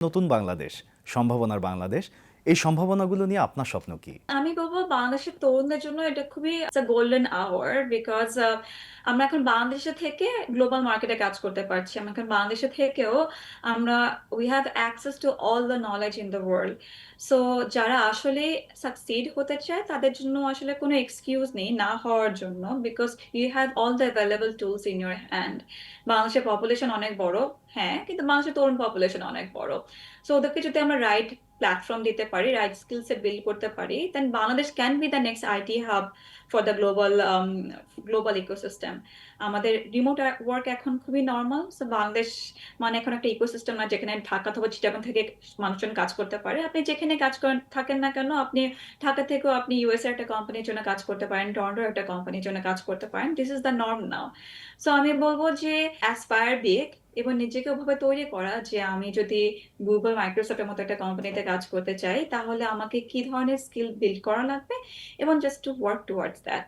নতুন বাংলাদেশ, সম্ভাবনার বাংলাদেশ, এই সম্ভাবনাগুলো নিয়ে আপনার স্বপ্ন কি? আমি বলবো বাংলাদেশের তরুণদের জন্য এটা খুবই গোল্ডেন আওয়ার বিকজ আমরা এখন বাংলাদেশে থেকে গ্লোবাল মার্কেটে কাজ করতে পারছি। আমরা এখন বাংলাদেশে থেকেও আমরা we have access to all the knowledge in the world. So যারা আসলে সাকসিড হতে চায় তাদের জন্য আসলে কোনো এক্সকিউজ নেই না হওয়ার জন্য, because you have all the available tools in your hand. বাংলাদেশের পপুলেশন অনেক বড়, হ্যাঁ, কিন্তু বাংলাদেশের তরুণ পপুলেশন অনেক বড়। সো ওদেরকে যদি আমরা রাইট প্ল্যাটফর্ম দিতে পারি, রাইট স্কিল সেট বিল্ড করতে পারি, then Bangladesh can be the next IT hub for the global ecosystem. আমাদের রিমোট ওয়ার্ক এখন খুবই নর্মাল। সো বাংলাদেশ মানে এখন একটা ইকোসিস্টেম না যেখানে ঢাকা অথবা চিটাগাং থেকে মানুষজন কাজ করতে পারে। আপনি যেখানে কাজ করেন থাকেন না কেন, আপনি ঢাকা থেকেও আপনি ইউএস এর একটা কোম্পানির জন্য কাজ করতে পারেন, টরন্টোর একটা কোম্পানির জন্য কাজ করতে পারেন। This is the norm now. So আমি বলবো যে অ্যাসপায়ার বিগ এবং নিজেকে ওভাবে তৈরি করা যে আমি যদি গুগল মাইক্রোসফটের মতো একটা কোম্পানিতে কাজ করতে চাই তাহলে আমাকে কি ধরনের স্কিল বিল্ড করা লাগবে এবং just to work towards that.